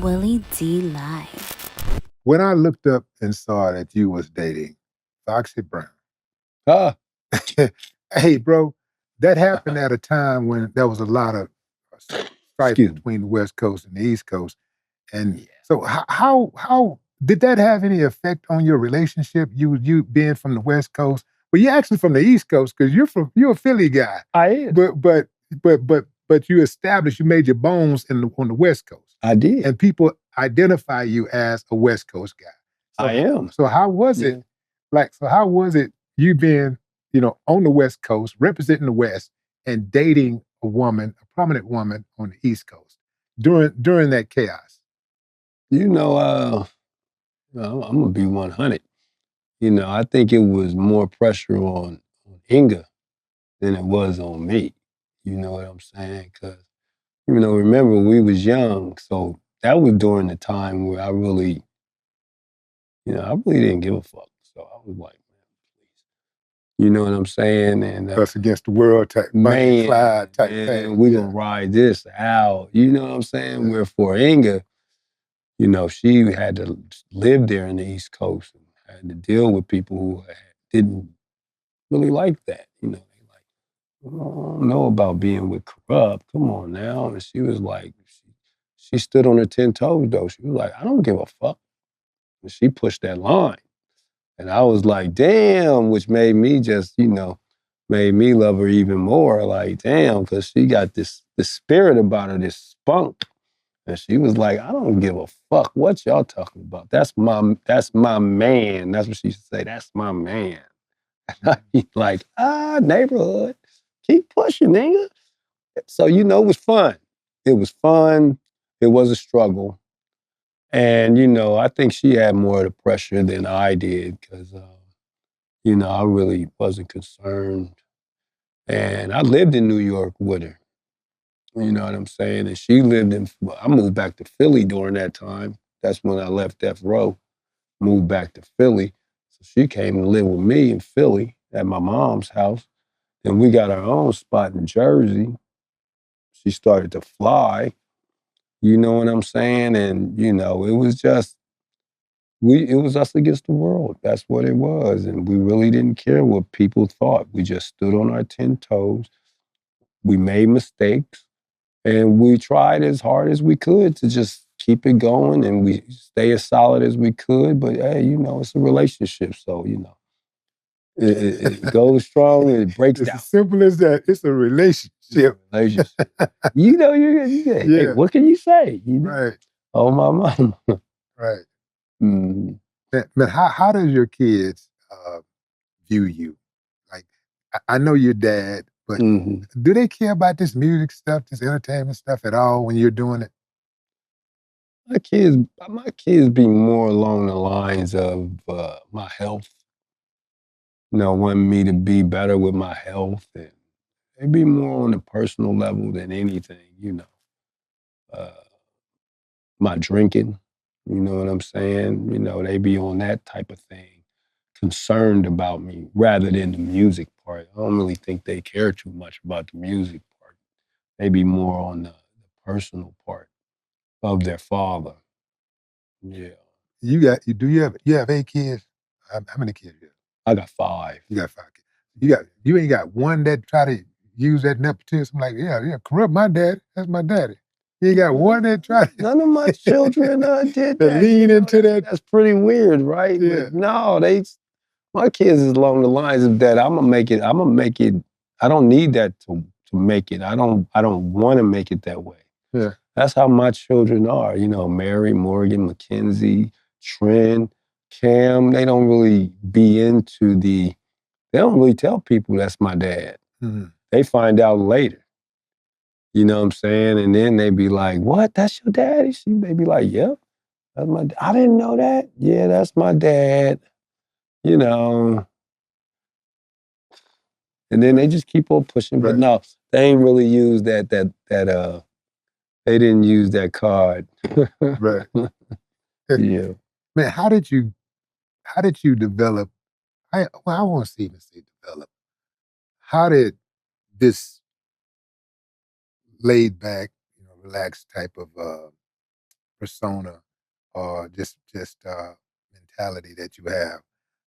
Willie D Live. When I looked up and saw that you was dating Foxy Brown, Ah, hey, bro, that happened at a time when there was a lot of strife excuse me. between the West Coast and the East Coast. And Yeah. so how did that have any effect on your relationship? You being from the West Coast, well, you're actually from the East Coast because you're a Philly guy. I am. But you established, you made your bones on the West Coast, I did. and people identify you as a West Coast guy. So, I am. So how was it? So how was it you being on the West Coast, representing the West, and dating a woman, a prominent woman on the East Coast during that chaos? I'm gonna be 100. I think it was more pressure on Inga than it was on me. You know what I'm saying? Because remember we was young, so that was during the time where I really didn't give a fuck. So I was like, man, please, you know what I'm saying? And Us against the world type, Bonnie and Clyde type thing. we gonna ride this out. You know what I'm saying? Where for Inga, she had to live there in the East Coast and had to deal with people who didn't really like that. They like, "Oh, I don't know about being with Kurupt. Come on now." And she was like, she stood on her 10 toes though. She was like, I don't give a fuck. And she pushed that line. And I was like, damn, which made me just, made me love her even more. Like, damn, because she got this spirit about her, this spunk. And she was like, I don't give a fuck what y'all talking about. That's my man. That's what she used to say. That's my man. And I'd be like, neighborhood. Keep pushing, nigga. So, it was fun. It was fun. It was a struggle. And, I think she had more of the pressure than I did because, I really wasn't concerned. And I lived in New York with her. You know what I'm saying? And she I moved back to Philly during that time. That's when I left Death Row, moved back to Philly. So she came to live with me in Philly at my mom's house. Then we got our own spot in Jersey. She started to fly. You know what I'm saying? And, it was just, it was us against the world. That's what it was. And we really didn't care what people thought. We just stood on our 10 toes. We made mistakes. And we tried as hard as we could to just keep it going and we stay as solid as we could. But hey, it's a relationship. So, it goes strong and it breaks It's down. as simple as that. It's a relationship. Relationship. Hey, what can you say? Right. Oh, my mama. Right. Mm. Man, how does your kids view you? Like, I know your dad, but do they care about this music stuff, this entertainment stuff at all when you're doing it? My kids be more along the lines of my health. Wanting me to be better with my health, and they be more on a personal level than anything. Uh, my drinking, you know what I'm saying? They be on that type of thing, concerned about me rather than the music part. I don't really think they care too much about the music part. They be more on the personal part of their father. Yeah. You have 8 kids? How many kids you have? I got 5. You got 5 kids. You ain't got one that try to use that nepotism like, yeah, Kurupt my daddy. That's my daddy. You ain't got one that try to None of my children did to that. lean into that. That's pretty weird, right? Yeah. But no, my kids is along the lines of that. I'm gonna make it. I don't need that to make it. I don't want to make it that way. Yeah. That's how my children are. Mary, Morgan, Mackenzie, Trent, Cam. They don't really be into they don't really tell people that's my dad. Mhm. They find out later. You know what I'm saying? And then they be like, what? That's your daddy? They be like, yep. That's I didn't know that. Yeah, that's my dad. And then they just keep on pushing. Right. But no, they ain't really used that they didn't use that card. Right. Yeah. Man, how did you develop? I want to even say develop. How did this laid back, relaxed type of persona or just mentality that you have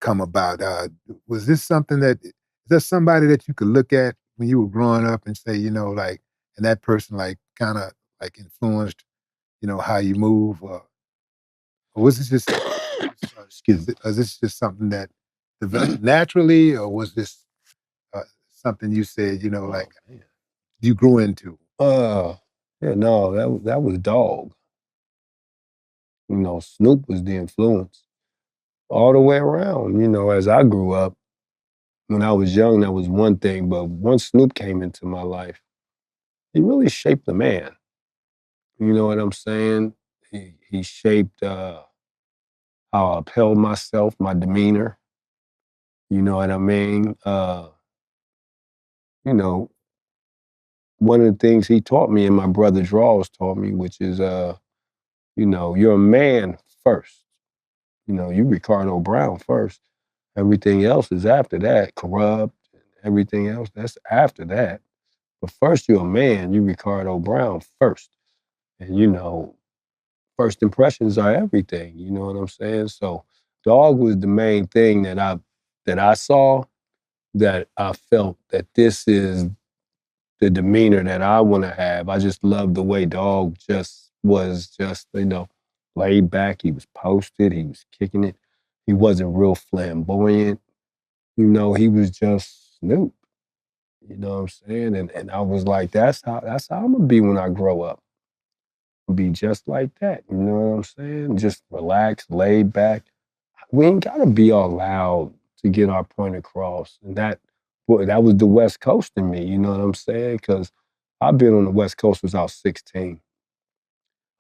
come about? Was this something that is there somebody that you could look at when you were growing up and say, like, and that person like kind of like influenced, how you move, or was this just Excuse me. is this just something that developed naturally, or was this something you said, like Oh, man. you grew into? Yeah, no, that was Dog. Snoop was the influence all the way around. As I grew up, when I was young, that was one thing. But once Snoop came into my life, he really shaped the man. You know what I'm saying? He shaped how I upheld myself, my demeanor. You know what I mean? You know, one of the things he taught me and my brother Draws taught me, which is, you're a man first. You Ricardo Brown first. Everything else is after that. Kurupt, everything else, that's after that. But first, you're a man. You Ricardo Brown first. And, first impressions are everything. You know what I'm saying? So, Dog was the main thing that I saw, that I felt that this is the demeanor that I want to have. I just love the way Dog just was laid back. He was posted. He was kicking it. He wasn't real flamboyant. He was just Snoop. You know what I'm saying? And I was like, that's how I'm gonna be when I grow up. Be just like that. You know what I'm saying? Just relaxed, laid back. We ain't gotta be all loud to get our point across. And that was the West Coast in me, you know what I'm saying? Because I've been on the West Coast since I was 16.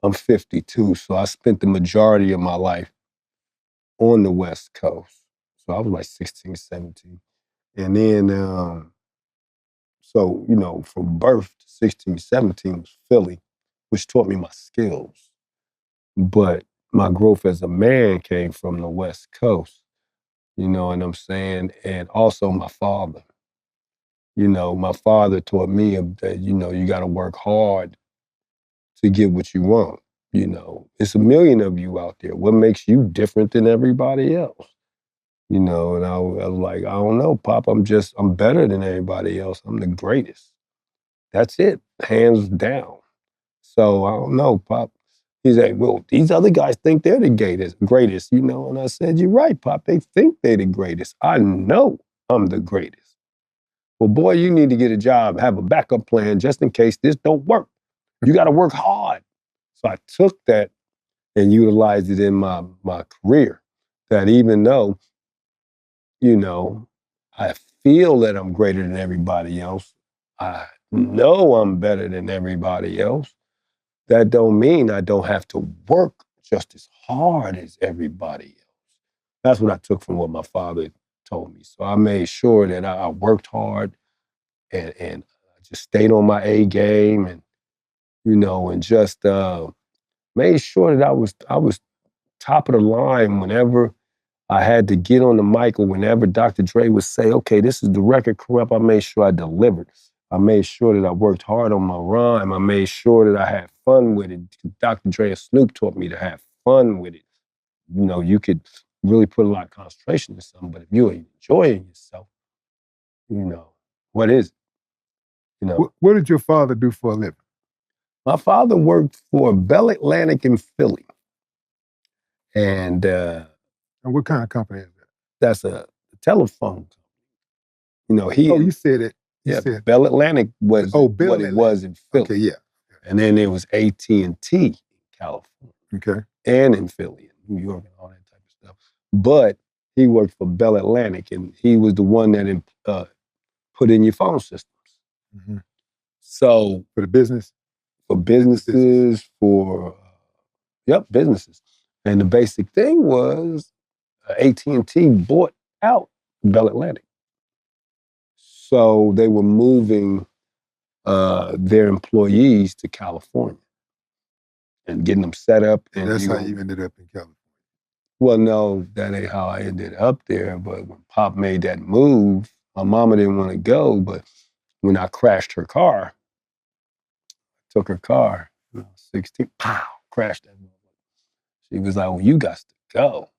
I'm 52, so I spent the majority of my life on the West Coast. So I was like 16, 17. And then, from birth to 16, 17 was Philly, which taught me my skills. But my growth as a man came from the West Coast, you know what I'm saying? And also my father. My father taught me that, you got to work hard to get what you want. It's a million of you out there. What makes you different than everybody else? And I was like, I don't know, Pop. I'm better than everybody else. I'm the greatest. That's it, hands down. So I don't know, Pop. He's like, well, these other guys think they're the greatest, And I said, you're right, Pop. They think they're the greatest. I know I'm the greatest. Well, boy, you need to get a job, have a backup plan just in case this don't work. You got to work hard. So I took that and utilized it in my career. That even though, I feel that I'm greater than everybody else, I know I'm better than everybody else. That don't mean I don't have to work just as hard as everybody else. That's what I took from what my father told me. So I made sure that I worked hard and I just stayed on my A game and just made sure that I was top of the line whenever I had to get on the mic or whenever Dr. Dre would say, okay, this is the record Kurupt. I made sure I delivered. I made sure that I worked hard on my rhyme. I made sure that I had fun with it. Dr. Dre and Snoop taught me to have fun with it. You could really put a lot of concentration in something, but if you're enjoying yourself, what is it? What did your father do for a living? My father worked for Bell Atlantic in Philly. And And what kind of company is that? that's a telephone company. He Oh, you said it. You Yeah, said, Bell Atlantic was oh, what Bill it Atlantic. was in Philly. Okay, yeah. And then there was AT&T in California Okay. and in Philly and New York and all that type of stuff. But he worked for Bell Atlantic, and he was the one that put in your phone systems. Mm-hmm. So For the business? for businesses, businesses. And the basic thing was AT&T bought out Bell Atlantic. So they were moving their employees to California and getting them set up. And that's how you ended up in California. Well, no, that ain't how I ended up there. But when Pop made that move, my mama didn't want to go. But when I crashed her car, took her car, 16, pow, crashed that. She was like, well, you got to go.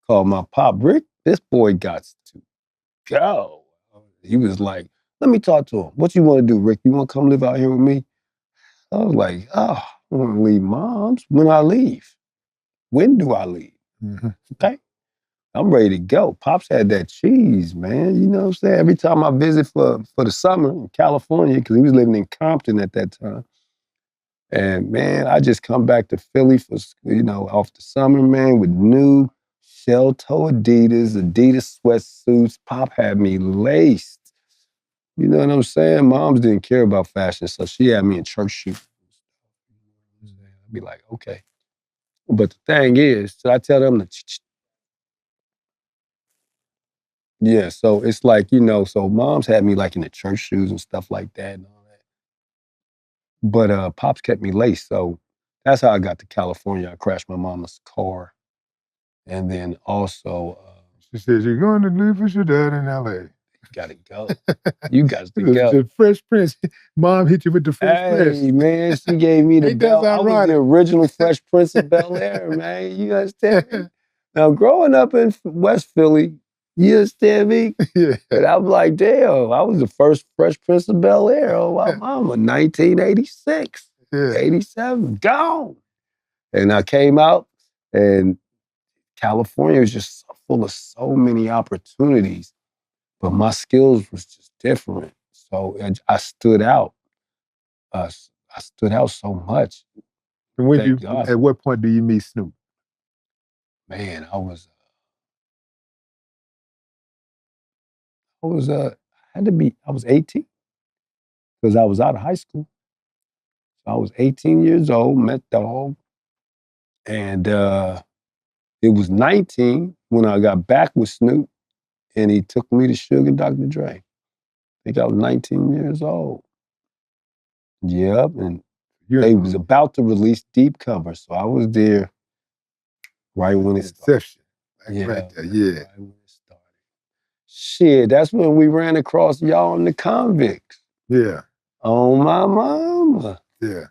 Called my pop, Rick, this boy got to go. He was like, let me talk to him. What you want to do, Rick? You want to come live out here with me? I was like, oh, I want to leave Mom's. When I leave? When do I leave? Mhm. Okay. I'm ready to go. Pops had that cheese, man. You know what I'm saying? Every time I visit for the summer in California, because he was living in Compton at that time. And man, I just come back to Philly for, off the summer, man, with new shell toe Adidas sweatsuits. Pop had me laced. You know what I'm saying? Moms didn't care about fashion, so she had me in church shoes. I'd be like, okay. But the thing is, so I tell them yeah, so it's like, so moms had me like in the church shoes and stuff like that and all that. But Pops kept me laced, so that's how I got to California. I crashed my mama's car. And then also, She says, you're going to live with your dad in LA. you gotta go. You got to The, go. the Fresh Prince. Mom hit you with the Fresh Prince. Hey, man, she gave me the Ain't that belt. I was the ironic? original Fresh Prince of Bel-Air, man. You understand me? Now, growing up in West Philly, you understand me? Yeah. And I'm like, damn, I was the first Fresh Prince of Bel-Air. Oh, my mama, 1986, Yeah. 87, gone. And I came out, and California was just full of so many opportunities, but my skills was just different. So I stood out. I stood out so much. And Thank God. at what point do you meet Snoop? Man, I was 18 because I was out of high school. So I was 18 years old, met Dog, and it was 19 when I got back with Snoop, and he took me to Sugar Dr. Dre. I think I was 19 years old. Yep, and they was about to release Deep Cover, so I was there right when it started. Inception. Right there, yeah. Right when it started. Shit, that's when we ran across y'all and the Convicts. Yeah. Oh, my mama. Yeah.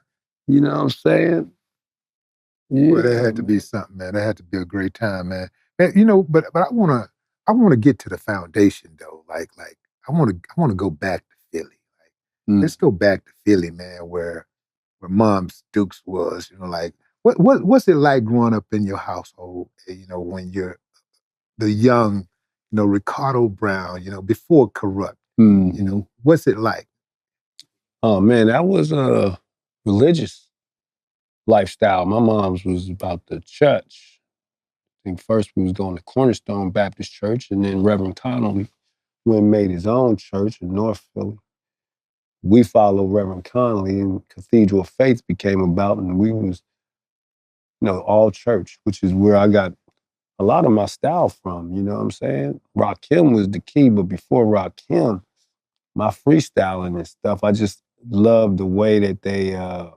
You know what I'm saying? Yeah. Well, that had to be something, man. That had to be a great time, man. Man, but I wanna get to the foundation though. Like I wanna go back to Philly. Let's go back to Philly, man, where Mom's Dukes was. Like what's it like growing up in your household? When you're the young, Ricardo Brown. Before Kurupt. What's it like? Oh man, that was a religious lifestyle. My mom's was about the church. I think first we was going to Cornerstone Baptist Church, and then Reverend Connolly went and made his own church in North Philly. We followed Reverend Connolly, and Cathedral of Faith became about, and we was, all church, which is where I got a lot of my style from, you know what I'm saying? Rakim was the key, but before Rakim, my freestyling and stuff, I just loved the way that the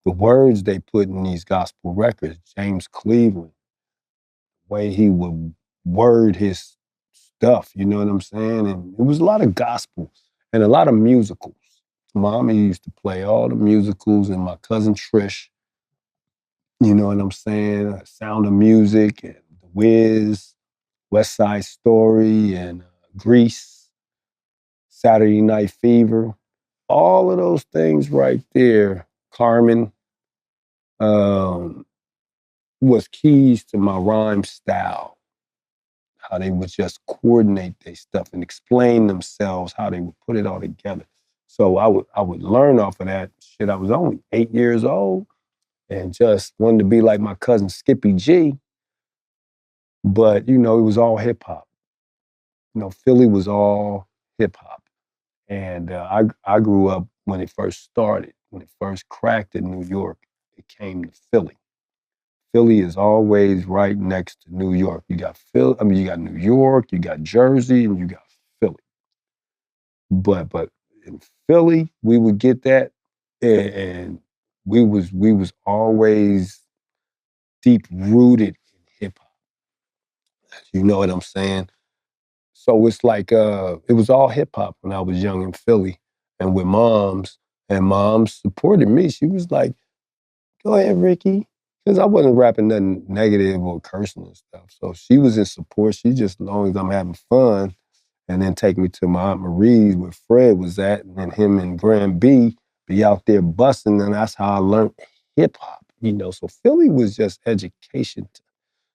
words they put in these gospel records. James Cleveland, the way he would word his stuff, you know what I'm saying? And it was a lot of gospel and a lot of musicals. Mommy used to play all the musicals, and my cousin Trish, you know what I'm saying? Sound of Music and The Wiz, West Side Story and Grease, Saturday Night Fever. All of those things right there, Carmen, was keys to my rhyme style. How they would just coordinate their stuff and explain themselves, how they would put it all together. So I would learn off of that shit. I was only 8 years old and just wanted to be like my cousin Skippy G. But, it was all hip hop. Philly was all hip hop. And I grew up when it first started, when it first cracked in New York, it came to Philly. Philly is always right next to New York. You got you got New York, you got Jersey, and you got Philly. But in Philly, we would get that, and we was always deep rooted in hip hop. You know what I'm saying? So it's like it was all hip hop when I was young in Philly, and with moms, and moms supported me. She was like, "Go ahead, Ricky. Because I wasn't rapping nothing negative or cursing and stuff. So she was in support. She just, as long as I'm having fun, and then take me to my Aunt Marie's where Fred was at, and then him and Grand B be out there busting, and that's how I learned hip hop. So Philly was just education to